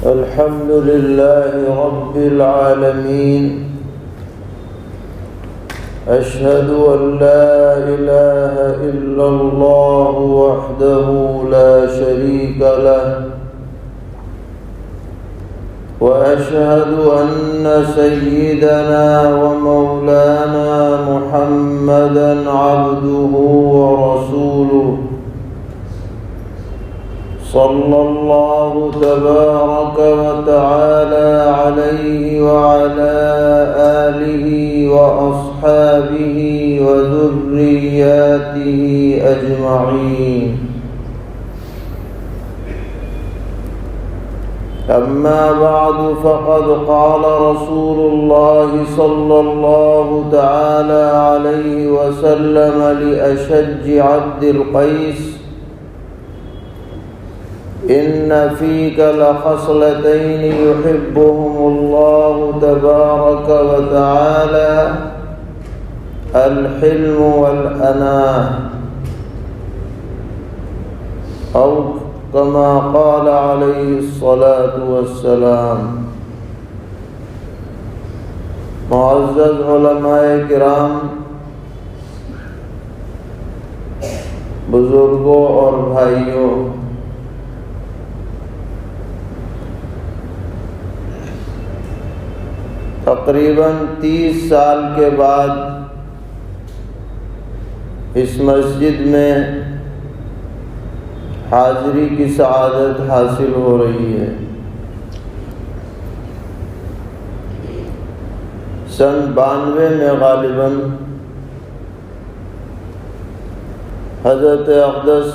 الحمد لله رب العالمين. أشهد أن لا إله إلا الله وحده لا شريك له، وأشهد أن سيدنا ومولانا محمدًا عبده ورسوله، صلى الله تبارك وتعالى عليه وعلى آله وأصحابه وذرياته أجمعين. أما بعد، فقد قال رسول الله صلى الله تعالى عليه وسلم لأشج عبد القيس: إن فيك لخصلتين يحبهم الله تبارك وتعالى: الحلم والأناة، أو كما قال عليه الصلاة والسلام. معزز علماء کرام، بزرگوں اور بھائیوں، تقریباً 30 سال کے بعد اس مسجد میں حاضری کی سعادت حاصل ہو رہی ہے. سن 92 میں غالباً حضرت اقدس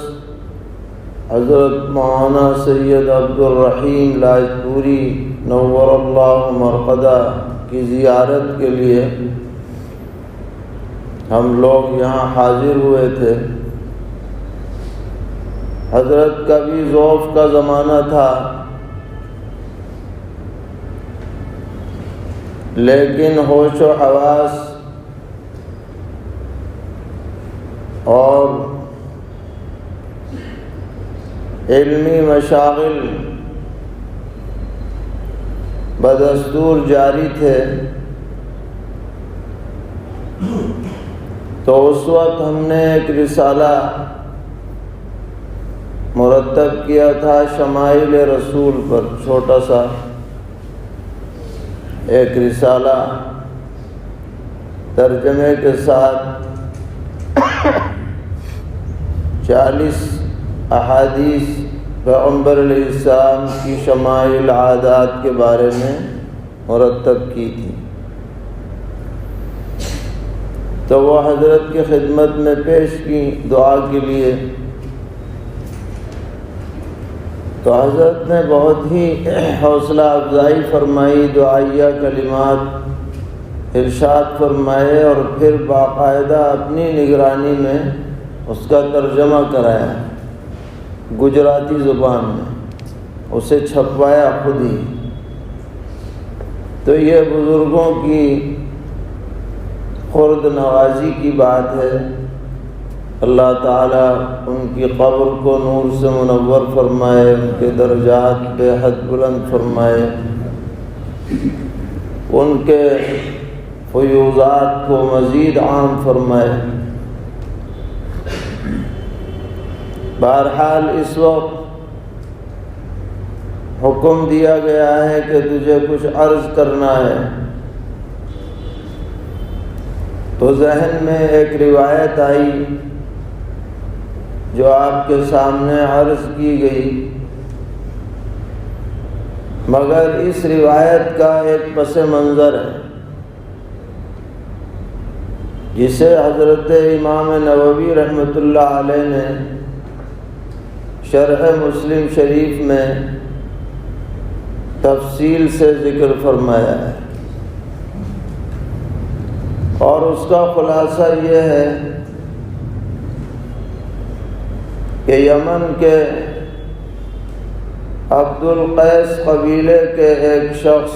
حضرت مولانا سید عبدالرحیم لاجپوری نور اللہ مرقدہ کی زیارت کے لیے ہم لوگ یہاں حاضر ہوئے تھے. حضرت کا بھی ذوف کا زمانہ تھا، لیکن ہوش و حواس اور علمی مشاغل بدستور جاری تھے. تو اس وقت ہم نے ایک رسالہ مرتب کیا تھا شمائل رسول پر، چھوٹا سا ایک رسالہ ترجمے کے ساتھ 40 احادیث پیغمبر علیہ السلام کی شمائل عادات کے بارے میں مرتب کی تھی. تو وہ حضرت کی خدمت میں پیش کی دعا کے لیے. تو حضرت نے بہت ہی حوصلہ افزائی فرمائی، دعائیہ کلمات ارشاد فرمائے، اور پھر باقاعدہ اپنی نگرانی میں اس کا ترجمہ کرایا گجراتی زبان میں، اسے چھپوایا خود ہی. تو یہ بزرگوں کی خرد نوازی کی بات ہے. اللہ تعالیٰ ان کی قبر کو نور سے منور فرمائے، ان کے درجات بے حد بلند فرمائے، ان کے فیوضات کو مزید عام فرمائے. بہرحال اس وقت حکم دیا گیا ہے کہ تجھے کچھ عرض کرنا ہے. تو ذہن میں ایک روایت آئی جو آپ کے سامنے عرض کی گئی، مگر اس روایت کا ایک پس منظر ہے جسے حضرت امام نووی رحمۃ اللہ علیہ نے شرح مسلم شریف میں تفصیل سے ذکر فرمایا ہے. اور اس کا خلاصہ یہ ہے کہ یمن کے عبد القیس قبیلے کے ایک شخص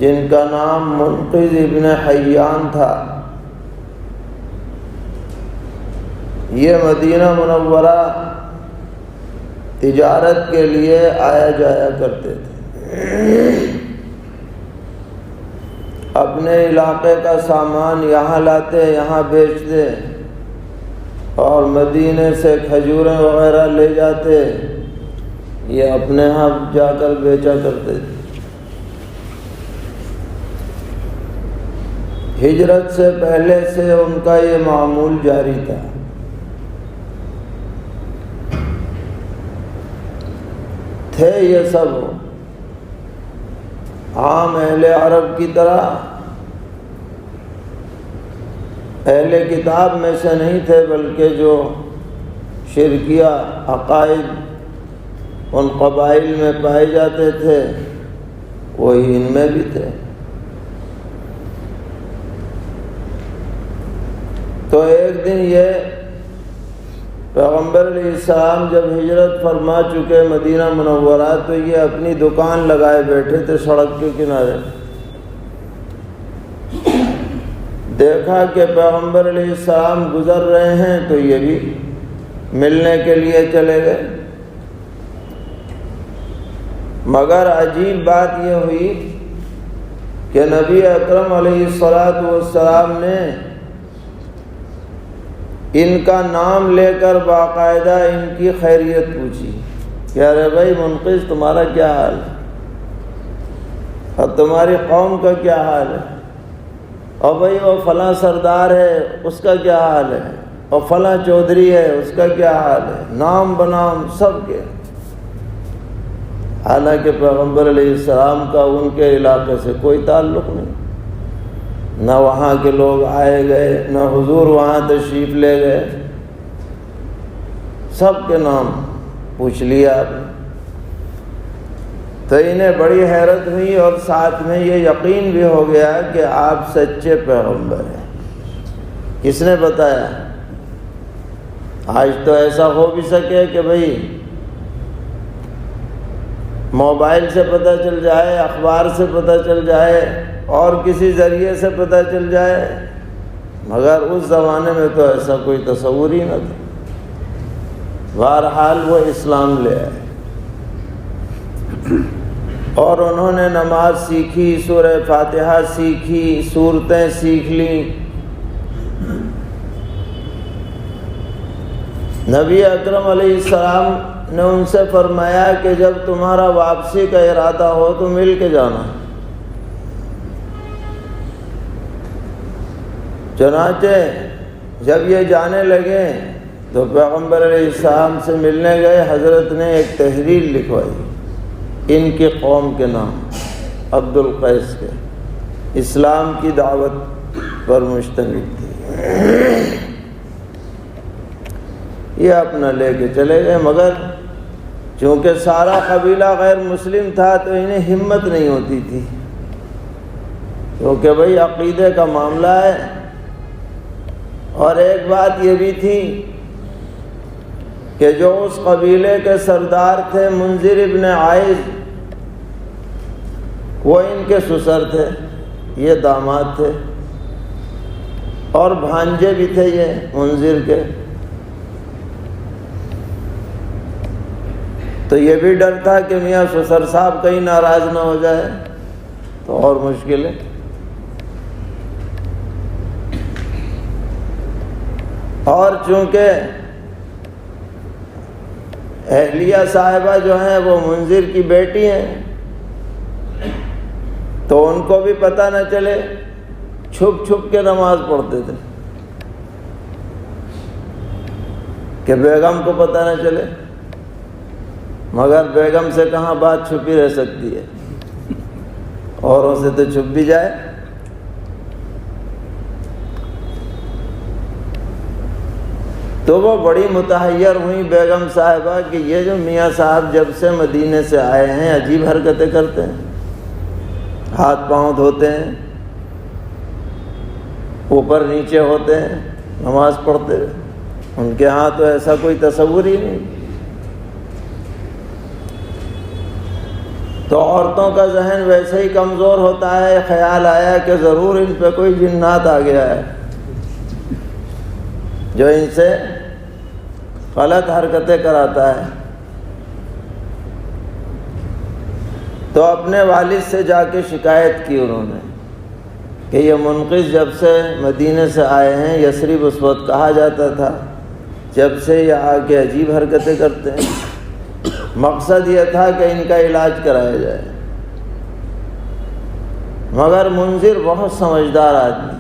جن کا نام منقذ ابن حیان تھا، یہ مدینہ منورہ تجارت کے لیے آیا جایا کرتے تھے، اپنے علاقے کا سامان یہاں لاتے، یہاں بیچتے، اور مدینے سے کھجوریں وغیرہ لے جاتے، یہ اپنے ہاں جا کر بیچا کرتے تھے۔ ہجرت سے پہلے سے ان کا یہ معمول جاری تھا۔ تھے یہ سب عام اہل عرب کی طرح، اہل کتاب میں سے نہیں تھے، بلکہ جو شرکیہ عقائد ان قبائل میں پائے جاتے تھے وہی ان میں بھی تھے۔ تو ایک دن یہ پیغمبر علیہ السلام جب ہجرت فرما چکے مدینہ منورہ، تو یہ اپنی دکان لگائے بیٹھے تھے سڑک کے کنارے۔ دیکھا کہ پیغمبر علیہ السلام گزر رہے ہیں تو یہ بھی ملنے کے لیے چلے گئے۔ مگر عجیب بات یہ ہوئی کہ نبی اکرم علیہ السلام نے ان کا نام لے کر باقاعدہ ان کی خیریت پوچھی کہ ارے بھائی منقذ، تمہارا کیا حال ہے، اور تمہاری قوم کا کیا حال ہے، اور بھائی وہ فلاں سردار ہے اس کا کیا حال ہے، اور فلاں چودھری ہے اس کا کیا حال ہے، نام بنام سب کے۔ حالانکہ پیغمبر علیہ السلام کا ان کے علاقے سے کوئی تعلق نہیں، نہ وہاں کے لوگ آئے گئے، نہ حضور وہاں تشریف لے گئے، سب کے نام پوچھ لیا آپ نے۔ تو انہیں بڑی حیرت ہوئی، اور ساتھ میں یہ یقین بھی ہو گیا کہ آپ سچے پیغمبر ہیں۔ کس نے بتایا؟ آج تو ایسا ہو بھی سکے کہ بھئی موبائل سے پتہ چل جائے، اخبار سے پتہ چل جائے، اور کسی ذریعے سے پتہ چل جائے، مگر اس زمانے میں تو ایسا کوئی تصور ہی نہ تھا۔ بہرحال وہ اسلام لے آئے، اور انہوں نے نماز سیکھی، سورہ فاتحہ سیکھی، سورتیں سیکھ لیں۔ نبی اکرم علیہ السلام نے ان سے فرمایا کہ جب تمہارا واپسی کا ارادہ ہو تو مل کے جانا۔ چنانچہ جب یہ جانے لگے تو پیغمبر علیہ السلام سے ملنے گئے۔ حضرت نے ایک تحریر لکھوائی ان کی قوم کے نام، عبد القیس کے، اسلام کی دعوت پر مشتمل تھی۔ یہ اپنا لے کے چلے گئے، مگر چونکہ سارا قبیلہ غیر مسلم تھا تو انہیں ہمت نہیں ہوتی تھی، کیونکہ بھئی عقیدے کا معاملہ ہے۔ اور ایک بات یہ بھی تھی کہ جو اس قبیلے کے سردار تھے منذر ابن عائز، وہ ان کے سسر تھے، یہ داماد تھے، اور بھانجے بھی تھے یہ منذر کے۔ تو یہ بھی ڈر تھا کہ میاں سسر صاحب کہیں ناراض نہ ہو جائے تو اور مشکل ہے۔ اور چونکہ اہلیہ صاحبہ جو ہیں وہ منذر کی بیٹی ہیں، تو ان کو بھی پتہ نہ چلے، چھپ چھپ کے نماز پڑھتے تھے کہ بیگم کو پتہ نہ چلے۔ مگر بیگم سے کہاں بات چھپی رہ سکتی ہے، اوروں سے تو چھپ بھی جائے۔ تو وہ بڑی متحیر ہوئی بیگم صاحبہ کہ یہ جو میاں صاحب جب سے مدینے سے آئے ہیں عجیب حرکتیں کرتے ہیں، ہاتھ پاؤں دھوتے ہیں، اوپر نیچے ہوتے ہیں نماز پڑھتے ہوئے، ان کے ہاں تو ایسا کوئی تصور ہی نہیں۔ تو عورتوں کا ذہن ویسے ہی کمزور ہوتا ہے، خیال آیا کہ ضرور ان پہ کوئی جنات آ گیا ہے جو ان سے غلط حرکتیں کراتا ہے۔ تو اپنے والد سے جا کے شکایت کی انہوں نے کہ یہ منقذ جب سے مدینے سے آئے ہیں، یثرب اس وقت کہا جاتا تھا، جب سے یہ آ کے عجیب حرکتیں کرتے ہیں، مقصد یہ تھا کہ ان کا علاج کرایا جائے۔ مگر منذر بہت سمجھدار آدمی،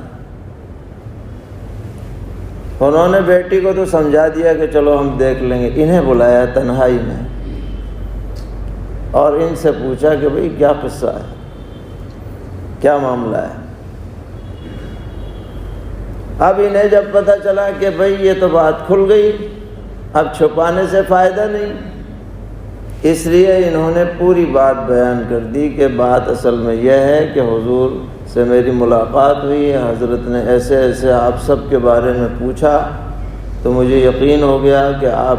انہوں نے بیٹی کو تو سمجھا دیا کہ چلو ہم دیکھ لیں گے، انہیں بلایا تنہائی میں اور ان سے پوچھا کہ بھئی کیا قصہ ہے، کیا معاملہ ہے۔ اب انہیں جب پتہ چلا کہ بھئی یہ تو بات کھل گئی، اب چھپانے سے فائدہ نہیں، اس لیے انہوں نے پوری بات بیان کر دی کہ بات اصل میں یہ ہے کہ حضور سے میری ملاقات ہوئی، حضرت نے ایسے ایسے آپ سب کے بارے میں پوچھا تو مجھے یقین ہو گیا کہ آپ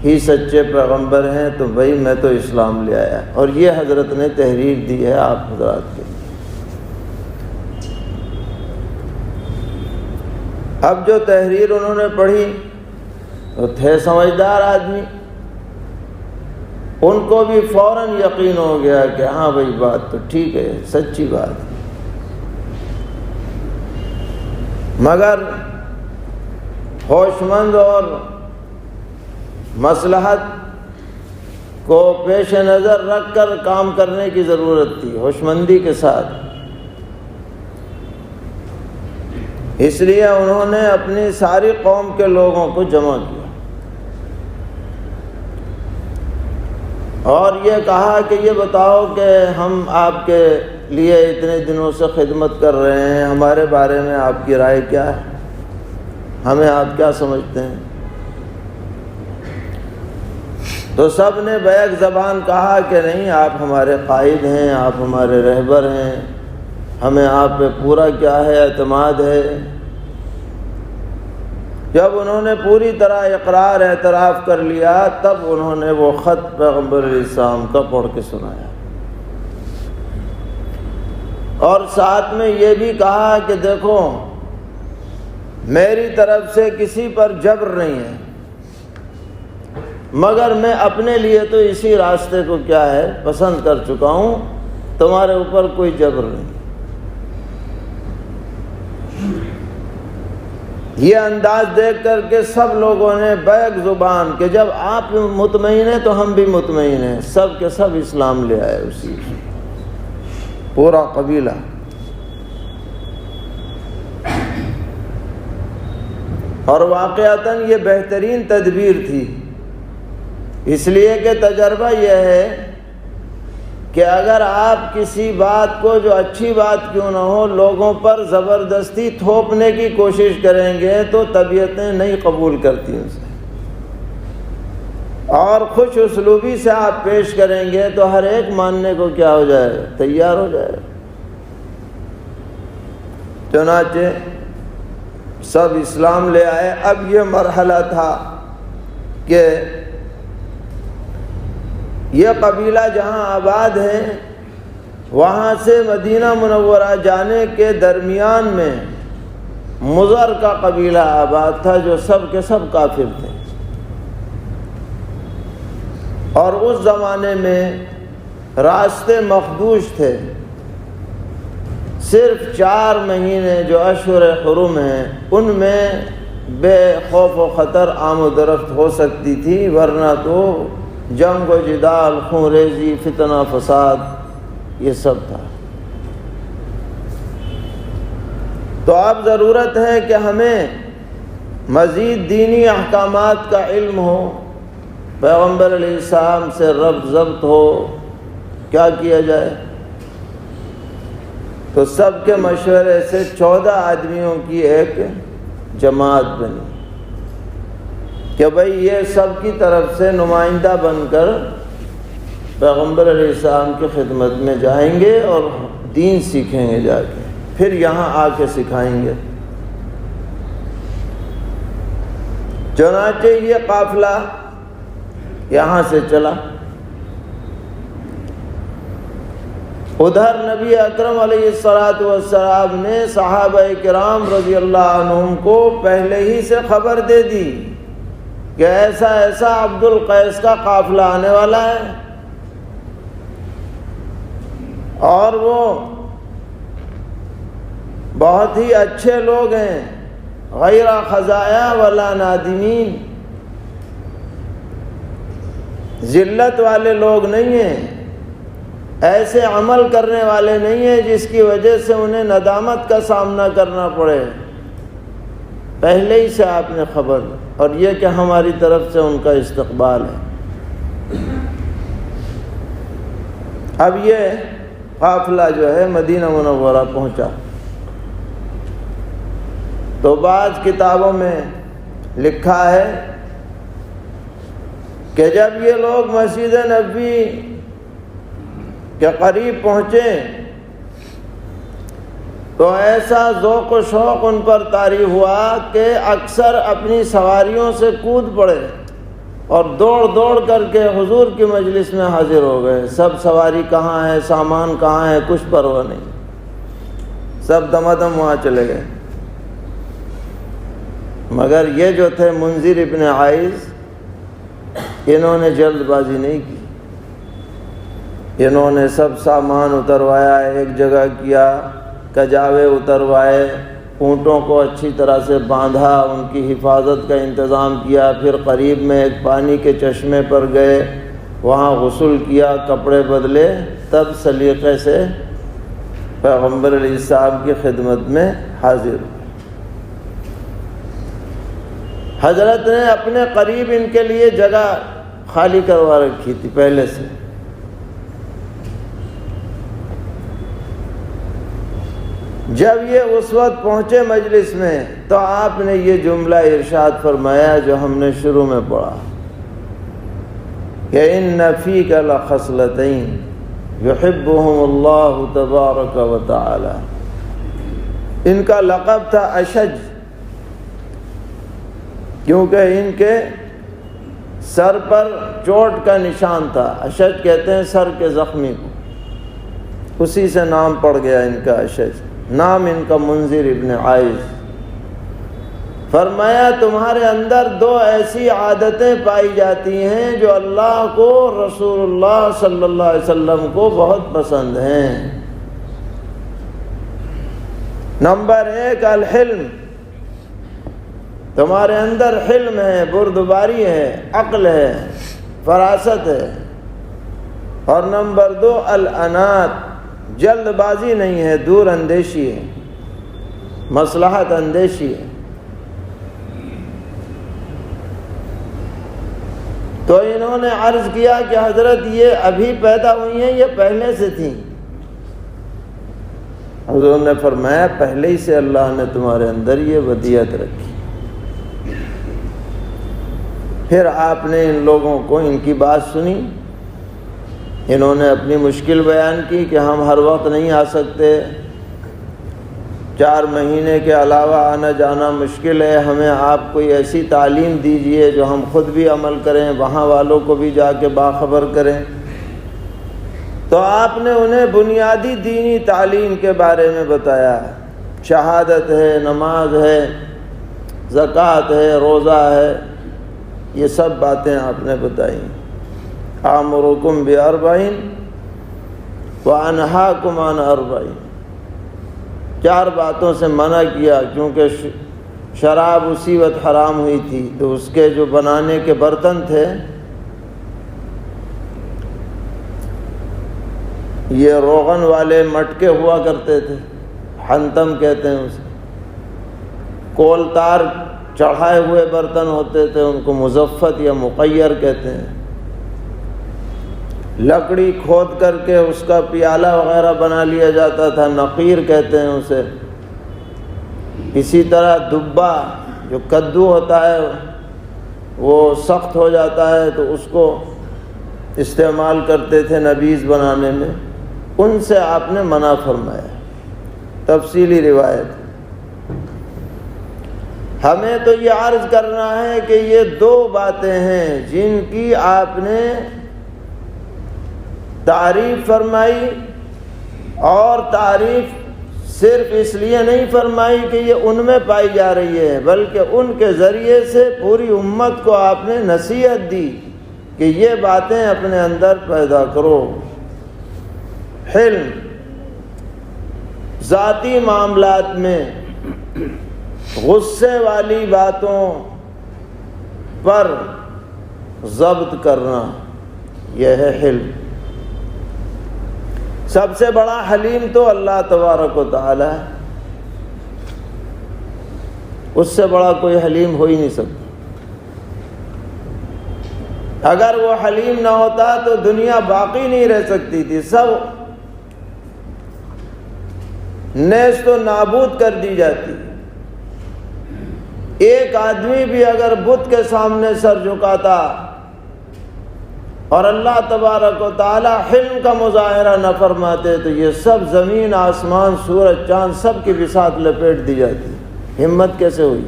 ہی سچے پیغمبر ہیں، تو بھئی میں تو اسلام لے آیا، اور یہ حضرت نے تحریر دی ہے آپ حضرات کے۔ اب جو تحریر انہوں نے پڑھی تو تھے سمجھدار آدمی، ان کو بھی فوراً یقین ہو گیا کہ ہاں بھئی بات تو ٹھیک ہے، سچی بات ہے۔ مگر ہوش مند اور مصلحت کو پیش نظر رکھ کر کام کرنے کی ضرورت تھی، ہوش مندی کے ساتھ۔ اس لیے انہوں نے اپنی ساری قوم کے لوگوں کو جمع کیا اور یہ کہا کہ یہ بتاؤ کہ ہم آپ کے لیے اتنے دنوں سے خدمت کر رہے ہیں، ہمارے بارے میں آپ کی رائے کیا ہے، ہمیں آپ کیا سمجھتے ہیں؟ تو سب نے بیک زبان کہا کہ نہیں، آپ ہمارے قائد ہیں، آپ ہمارے رہبر ہیں، ہمیں آپ پہ پورا کیا ہے اعتماد ہے۔ جب انہوں نے پوری طرح اقرار اعتراف کر لیا تب انہوں نے وہ خط پیغمبر علیہ السلام کا پڑھ کے سنایا اور ساتھ میں یہ بھی کہا کہ دیکھو میری طرف سے کسی پر جبر نہیں ہے، مگر میں اپنے لیے تو اسی راستے کو کیا ہے پسند کر چکا ہوں، تمہارے اوپر کوئی جبر نہیں۔ یہ انداز دیکھ کر کے سب لوگوں نے بیک زبان کہ جب آپ مطمئن ہیں تو ہم بھی مطمئن ہیں، سب کے سب اسلام لے آئے، اسی پورا قبیلہ۔ اور واقعتاً یہ بہترین تدبیر تھی، اس لیے کہ تجربہ یہ ہے کہ اگر آپ کسی بات کو جو اچھی بات کیوں نہ ہو لوگوں پر زبردستی تھوپنے کی کوشش کریں گے تو طبیعتیں نہیں قبول کرتی اسے، اور خوش اسلوبی سے آپ پیش کریں گے تو ہر ایک ماننے کو کیا ہو جائے، تیار ہو جائے۔ چنانچہ سب اسلام لے آئے۔ اب یہ مرحلہ تھا کہ یہ قبیلہ جہاں آباد ہے وہاں سے مدینہ منورہ جانے کے درمیان میں مضر کا قبیلہ آباد تھا جو سب کے سب کافر تھے، اور اس زمانے میں راستے مخدوش تھے، صرف 4 مہینے جو اشہر حرم ہیں ان میں بے خوف و خطر آمد و رفت ہو سکتی تھی، ورنہ تو جنگ و جدال، خون ریزی، فتنہ فساد یہ سب تھا۔ تو اب ضرورت ہے کہ ہمیں مزید دینی احکامات کا علم ہو، پیغمبر علیہ السلام سے ربط ضبط ہو، کیا کیا جائے؟ تو سب کے مشورے سے 14 آدمیوں کی ایک جماعت بنی کہ بھئی یہ سب کی طرف سے نمائندہ بن کر پیغمبر علیہ السلام کی خدمت میں جائیں گے اور دین سیکھیں گے، جا کے پھر یہاں آ کے سکھائیں گے۔ چنانچہ یہ قافلہ یہاں سے چلا، ادھر نبی اکرم علیہ السلام نے صحابہ کرام رضی اللہ عنہم کو پہلے ہی سے خبر دے دی کہ ایسا ایسا عبد القیس کا قافلہ آنے والا ہے۔ اور وہ بہت ہی اچھے لوگ ہیں، غیر خزایا ولا نادمین، ذلت والے لوگ نہیں ہیں، ایسے عمل کرنے والے نہیں ہیں جس کی وجہ سے انہیں ندامت کا سامنا کرنا پڑے، پہلے ہی سے آپ نے خبر، اور یہ کہ ہماری طرف سے ان کا استقبال ہے۔ اب یہ قافلہ جو ہے مدینہ منورہ پہنچا، تو بعض کتابوں میں لکھا ہے کہ جب یہ لوگ مسجد نبوی کے قریب پہنچے تو ایسا ذوق و شوق ان پر طاری ہوا کہ اکثر اپنی سواریوں سے کود پڑے اور دوڑ دوڑ کر کے حضور کی مجلس میں حاضر ہو گئے۔ سب سواری کہاں ہے، سامان کہاں ہے، کچھ پرواہ نہیں، سب دمادم وہاں چلے گئے۔ مگر یہ جو تھے منذر ابن عائذ، انہوں نے جلد بازی نہیں کی، انہوں نے سب سامان اتروایا، ایک جگہ کیا، کجاوے اتروائے، اونٹوں کو اچھی طرح سے باندھا، ان کی حفاظت کا انتظام کیا، پھر قریب میں ایک پانی کے چشمے پر گئے، وہاں غسل کیا، کپڑے بدلے، تب سلیقے سے پیغمبر علیہ السلام کی خدمت میں حاضر ہوئے۔ حضرت نے اپنے قریب ان کے لیے جگہ خالی کروا رکھی تھی پہلے سے۔ جب یہ اس وقت پہنچے مجلس میں تو آپ نے یہ جملہ ارشاد فرمایا جو ہم نے شروع میں پڑھا کہ ان فیک لخصلتین یحبہم اللہ تبارک و تعالی۔ ان کا لقب تھا اشج، کیونکہ ان کے سر پر چوٹ کا نشان تھا، اشج کہتے ہیں سر کے زخمی کو، اسی سے نام پڑ گیا ان کا اشج۔ نام ان کا منذر ابن عائذ۔ فرمایا تمہارے اندر دو ایسی عادتیں پائی جاتی ہیں جو اللہ کو، رسول اللہ صلی اللہ علیہ وسلم کو بہت پسند ہیں۔ نمبر 1 الحلم، تمہارے اندر حلم ہے، بردباری ہے، عقل ہے، فراست ہے۔ اور نمبر 2 الانات، جلد بازی نہیں ہے، دور اندیشی ہے، مصلحت اندیشی ہے۔ تو انہوں نے عرض کیا کہ حضرت یہ ابھی پیدا ہوئی ہیں، یہ پہلے سے تھیں؟ حضور نے فرمایا پہلے ہی سے اللہ نے تمہارے اندر یہ ودیعت رکھی۔ پھر آپ نے ان لوگوں کو ان کی بات سنی، انہوں نے اپنی مشکل بیان کی کہ ہم ہر وقت نہیں آ سکتے، 4 مہینے کے علاوہ آنا جانا مشکل ہے، ہمیں آپ کوئی ایسی تعلیم دیجئے جو ہم خود بھی عمل کریں، وہاں والوں کو بھی جا کے باخبر کریں۔ تو آپ نے انہیں بنیادی دینی تعلیم کے بارے میں بتایا، شہادت ہے، نماز ہے، زکوٰۃ ہے، روزہ ہے، یہ سب باتیں آپ نے بتائیں۔ آمرکم باربعین وانہاکم عن اربعین، 4 باتوں سے منع کیا، کیونکہ شراب اسی وقت حرام ہوئی تھی، تو اس کے جو بنانے کے برتن تھے یہ روغن والے مٹکے ہوا کرتے تھے، حنتم کہتے ہیں اسے، کول تار چڑھائے ہوئے برتن ہوتے تھے، ان کو مزفت یا مقیر کہتے ہیں، لکڑی کھود کر کے اس کا پیالہ وغیرہ بنا لیا جاتا تھا، نقیر کہتے ہیں اسے۔ اسی طرح دبا جو کدو ہوتا ہے وہ سخت ہو جاتا ہے تو اس کو استعمال کرتے تھے نبیذ بنانے میں، ان سے آپ نے منع فرمایا، تفصیلی روایت۔ ہمیں تو یہ عرض کرنا ہے کہ یہ 2 باتیں ہیں جن کی آپ نے تعریف فرمائی، اور تعریف صرف اس لیے نہیں فرمائی کہ یہ ان میں پائی جا رہی ہے، بلکہ ان کے ذریعے سے پوری امت کو آپ نے نصیحت دی کہ یہ باتیں اپنے اندر پیدا کرو۔ حلم، ذاتی معاملات میں غصے والی باتوں پر ضبط کرنا، یہ ہے حلم۔ سب سے بڑا حلیم تو اللہ تبارک و تعالی ہے، اس سے بڑا کوئی حلیم ہو ہی نہیں سکتا۔ اگر وہ حلیم نہ ہوتا تو دنیا باقی نہیں رہ سکتی تھی، سب نیست و نابود کر دی جاتی۔ ایک آدمی بھی اگر بت کے سامنے سر جھکاتا اور اللہ تبارک و تعالی حلم کا مظاہرہ نہ فرماتے تو یہ سب زمین آسمان سورج چاند سب کی بساط لپیٹ دی جاتی۔ ہمت کیسے ہوئی؟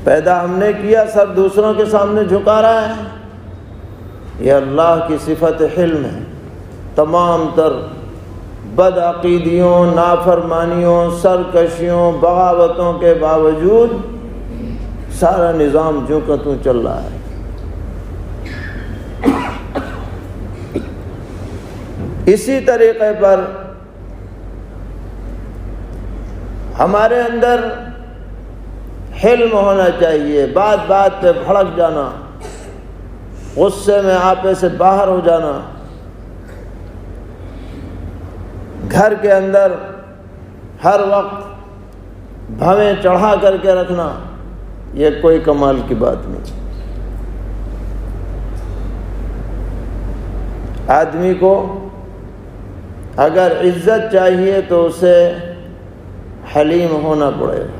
پیدا ہم نے کیا، سب دوسروں کے سامنے جھکا رہا ہے۔ یہ اللہ کی صفت حلم ہے۔ تمام تر بدعقیدیوں، نافرمانیوں، سرکشیوں، بغاوتوں کے باوجود سارا نظام جوں کا توں چل رہا ہے۔ اسی طریقے پر ہمارے اندر حلم ہونا چاہیے۔ بات بات پہ بھڑک جانا، غصے میں آپے سے باہر ہو جانا، گھر کے اندر ہر وقت بھویں چڑھا کر کے رکھنا، یہ کوئی کمال کی بات نہیں۔ آدمی کو اگر عزت چاہیے تو اسے حلیم ہونا پڑے گا،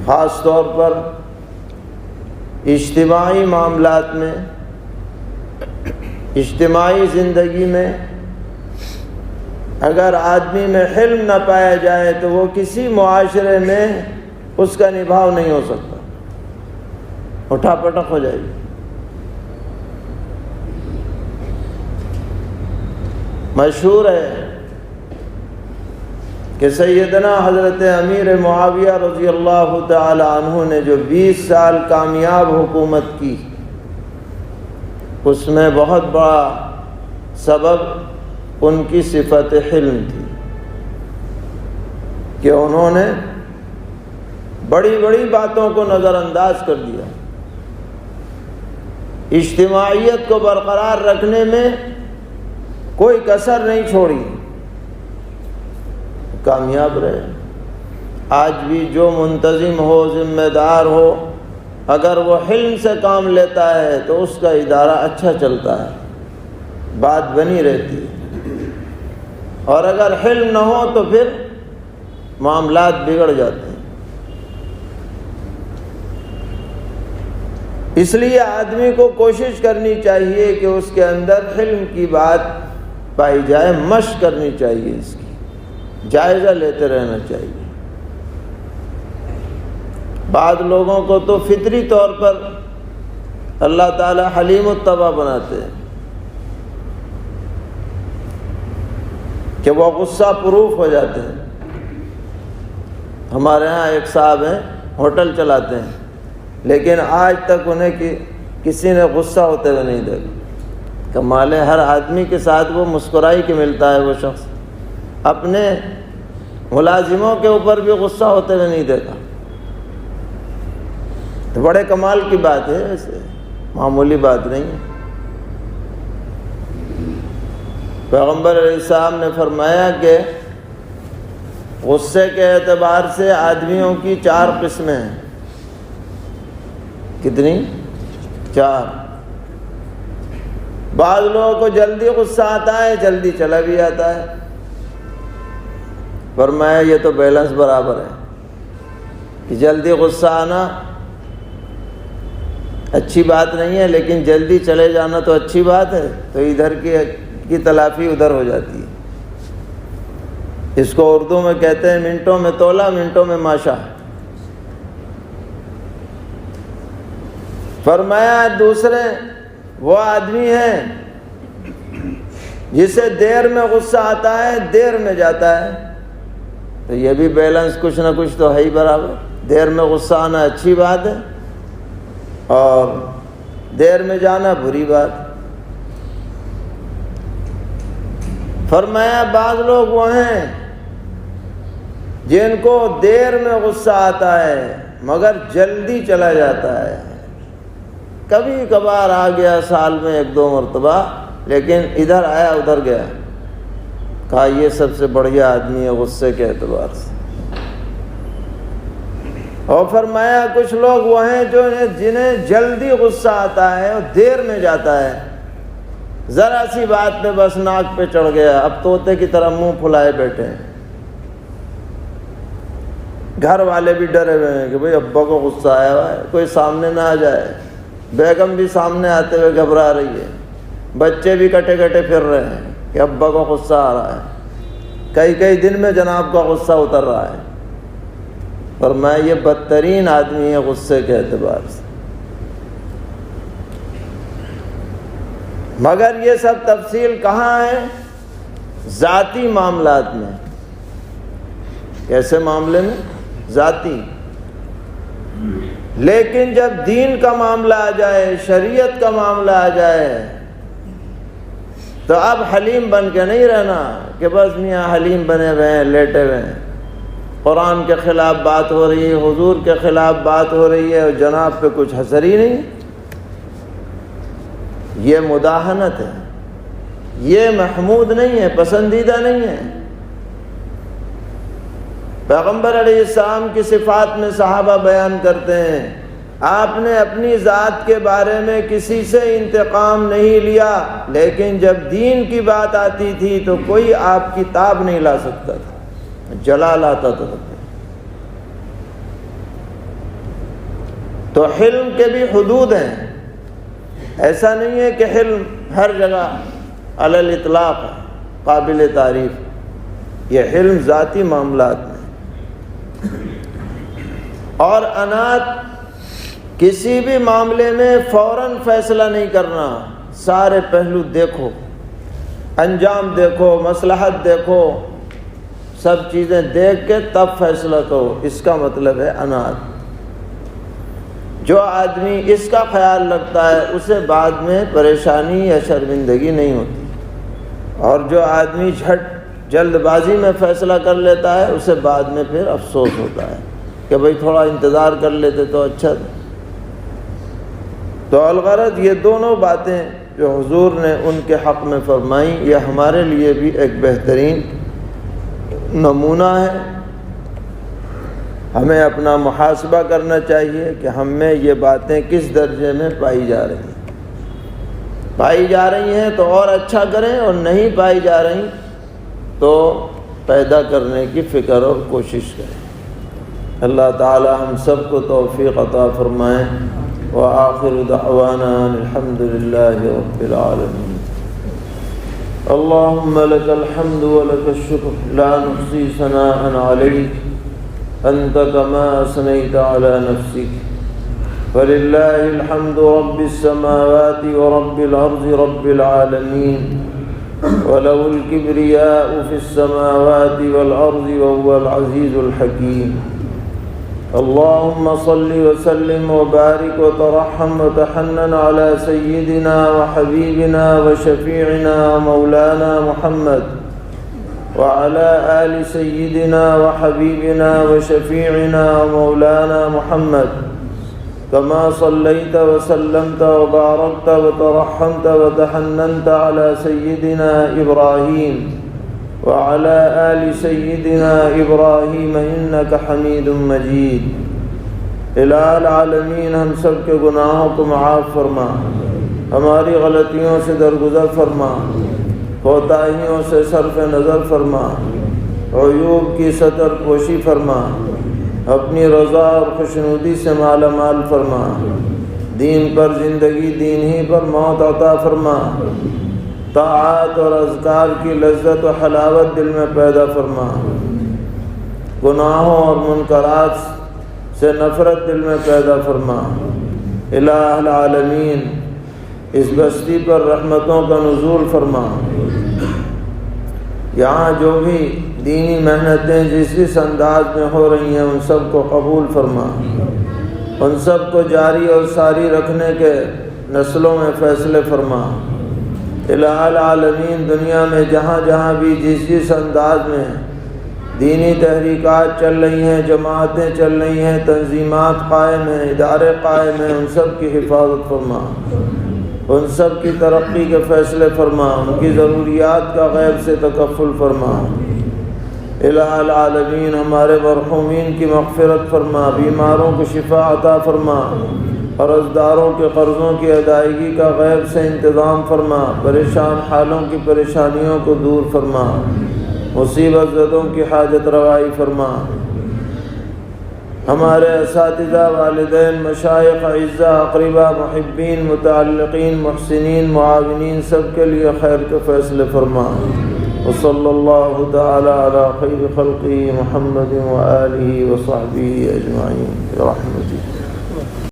خاص طور پر اجتماعی معاملات میں، اجتماعی زندگی میں اگر آدمی میں حلم نہ پایا جائے تو وہ کسی معاشرے میں اس کا نبھاؤ نہیں ہو سکتا، اٹھا پٹک ہو جائے گی۔ مشہور ہے کہ سیدنا حضرت امیر معاویہ رضی اللہ تعالی عنہ نے جو 20 سال کامیاب حکومت کی، اس میں بہت بڑا سبب ان کی صفت حلم تھی کہ انہوں نے بڑی بڑی باتوں کو نظر انداز کر دیا، اجتماعیت کو برقرار رکھنے میں کوئی کسر نہیں چھوڑی، کامیاب رہے۔ آج بھی جو منتظم ہو، ذمہ دار ہو، اگر وہ حلم سے کام لیتا ہے تو اس کا ادارہ اچھا چلتا ہے، بات بنی رہتی ہے، اور اگر حلم نہ ہو تو پھر معاملات بگڑ جاتے ہیں۔ اس لیے آدمی کو کوشش کرنی چاہیے کہ اس کے اندر حلم کی بات پائی جائے، مشق کرنی چاہیے، اس کی جائزہ لیتے رہنا چاہیے۔ بعض لوگوں کو تو فطری طور پر اللہ تعالی حلیم الطبع بناتے ہیں کہ وہ غصہ پروف ہو جاتے ہیں۔ ہمارے ہاں ایک صاحب ہیں، ہوٹل چلاتے ہیں، لیکن آج تک انہیں کسی نے غصہ ہوتے ہوئے نہیں دیکھا۔ کمال ہے، ہر آدمی کے ساتھ وہ مسکرائی کے ملتا ہے، وہ شخص اپنے ملازموں کے اوپر بھی غصہ ہوتے ہوئے نہیں دیکھا، تو بڑے کمال کی بات ہے، ایسے معمولی بات نہیں ہے۔ پیغمبر علیہ السلام نے فرمایا کہ غصے کے اعتبار سے آدمیوں کی 4 قسمیں ہیں۔ کتنی؟ 4۔ بعض لوگوں کو جلدی غصہ آتا ہے، جلدی چلا بھی جاتا ہے۔ فرمایا یہ تو بیلنس برابر ہے کہ جلدی غصہ آنا اچھی بات نہیں ہے، لیکن جلدی چلے جانا تو اچھی بات ہے، تو ادھر کی تلافی ادھر ہو جاتی ہے۔ اس کو اردو میں کہتے ہیں منٹوں میں تولا، منٹوں میں ماشا۔ فرمایا دوسرے وہ آدمی ہیں جسے دیر میں غصہ آتا ہے، دیر میں جاتا ہے، تو یہ بھی بیلنس کچھ نہ کچھ تو ہے ہی برابر۔ دیر میں غصہ آنا اچھی بات ہے اور دیر میں جانا بری بات۔ فرمایا بعض لوگ وہ ہیں جن کو دیر میں غصہ آتا ہے مگر جلدی چلا جاتا ہے، کبھی کبھار آ گیا سال میں 1-2 مرتبہ، لیکن ادھر آیا ادھر گیا۔ کہا یہ سب سے بڑھیا آدمی ہے غصے کے اعتبار سے۔ اور فرمایا کچھ لوگ وہ ہیں جو جنہیں جلدی غصہ آتا ہے اور دیر میں جاتا ہے، ذرا سی بات پہ بس ناک پہ چڑھ گیا، اب طوطے کی طرح منہ پھلائے بیٹھے ہیں۔ گھر والے بھی ڈرے ہوئے ہیں کہ بھئی ابا کو غصہ آیا ہوا ہے، کوئی سامنے نہ آ جائے۔ بیگم بھی سامنے آتے ہوئے گھبرا رہی ہے، بچے بھی کٹے کٹے پھر رہے ہیں کہ ابا کو غصہ آ رہا ہے، کئی دن میں جناب کا غصہ اتر رہا ہے۔ اور میں یہ بدترین آدمی ہے غصے کے اعتبار سے۔ مگر یہ سب تفصیل کہاں ہے؟ ذاتی معاملات میں۔ کیسے معاملے میں؟ ذاتی۔ لیکن جب دین کا معاملہ آ جائے، شریعت کا معاملہ آ جائے، تو اب حلیم بن کے نہیں رہنا کہ بس میاں حلیم بنے ہوئے ہیں، لیٹے ہوئے ہیں، قرآن کے خلاف بات ہو رہی ہے، حضور کے خلاف بات ہو رہی ہے اور جناب پہ کچھ اثر ہی نہیں۔ یہ مداہنت ہے، یہ محمود نہیں ہے، پسندیدہ نہیں ہے۔ پیغمبر علیہ السلام کی صفات میں صحابہ بیان کرتے ہیں، آپ نے اپنی ذات کے بارے میں کسی سے انتقام نہیں لیا، لیکن جب دین کی بات آتی تھی تو کوئی آپ کی تاب نہیں لا سکتا تھا، جلال آتا تھا۔ تو حلم کے بھی حدود ہیں، ایسا نہیں ہے کہ حلم ہر جگہ علی الاطلاق قابل تعریف۔ یہ حلم ذاتی معاملات میں۔ اور انات کسی بھی معاملے میں فوراً فیصلہ نہیں کرنا، سارے پہلو دیکھو، انجام دیکھو، مصلحت دیکھو، سب چیزیں دیکھ کے تب فیصلہ کرو، اس کا مطلب ہے انات۔ جو آدمی اس کا خیال رکھتا ہے اسے بعد میں پریشانی یا شرمندگی نہیں ہوتی، اور جو آدمی جلد بازی میں فیصلہ کر لیتا ہے اسے بعد میں پھر افسوس ہوتا ہے کہ بھئی تھوڑا انتظار کر لیتے تو اچھا تھا۔ تو الغرض یہ دونوں باتیں جو حضور نے ان کے حق میں فرمائیں، یہ ہمارے لیے بھی ایک بہترین نمونہ ہے۔ ہمیں اپنا محاسبہ کرنا چاہیے کہ ہم میں یہ باتیں کس درجے میں پائی جا رہی ہیں تو اور اچھا کریں، اور نہیں پائی جا رہی تو پیدا کرنے کی فکر اور کوشش کریں۔ اللہ تعالی ہم سب کو توفیق عطا فرمائیں۔ وآخر دعوانا الحمد للہ رب العالمین۔ اللہم لک الحمد ولک الشکر لا نحصی ثناء علیک انت کما اثنیت علی نفسک وللہ الحمد رب السماوات ورب الارض رب العالمین وله الكبرياء في السماوات والأرض وهو العزيز الحكيم۔ اللهم صل وسلم وبارك وترحم وتحنن على سيدنا وحبيبنا وشفيعنا ومولانا محمد وعلى آل سيدنا وحبيبنا وشفيعنا ومولانا محمد، كما صليت وسلمت وباركت وترحمت وتحننت على سيدنا إبراهيم وعلى آل سيدنا إبراهيم إنك حميد مجيد۔ الہ العالمین ہم سب کے گناہوں کو معاف فرما، ہماری غلطیوں سے درگزر فرما، کوتاہیوں سے صرف نظر فرما، عیوب کی ستر پوشی فرما، اپنی رضا اور خوشنودی سے مالا مال فرما، دین پر زندگی، دین ہی پر موت عطا فرما، طاعات اور اذکار کی لذت و حلاوت دل میں پیدا فرما، گناہوں اور منکرات سے نفرت دل میں پیدا فرما۔ الہ العالمین اس بستی پر رحمتوں کا نزول فرما، یہاں جو بھی دینی محنتیں جس انداز میں ہو رہی ہیں ان سب کو قبول فرما، ان سب کو جاری اور ساری رکھنے کے نسلوں میں فیصلے فرما۔ الہ العالمین دنیا میں جہاں جہاں بھی جس جس انداز میں دینی تحریکات چل رہی ہیں، جماعتیں چل رہی ہیں، تنظیمات قائم ہیں، ادارے قائم ہیں، ان سب کی حفاظت فرما، ان سب کی ترقی کے فیصلے فرما، ان کی ضروریات کا غیب سے تکفل فرما۔ الہ العالمین ہمارے مرحومین کی مغفرت فرما، بیماروں کو شفا عطا فرما، قرض داروں کے قرضوں کی ادائیگی کا غیب سے انتظام فرما، پریشان حالوں کی پریشانیوں کو دور فرما، مصیبت زدوں کی حاجت روائی فرما۔ ہمارے اساتذہ، والدین، مشائخ، اعزاء، اقرباء، محبین، متعلقین، محسنین، معاونین سب کے لیے خیر کے فیصلے فرما۔ وصلی اللہ تعالی علی خیر خلقہ محمد وآلہ وصحبہ اجمعین برحمتہ۔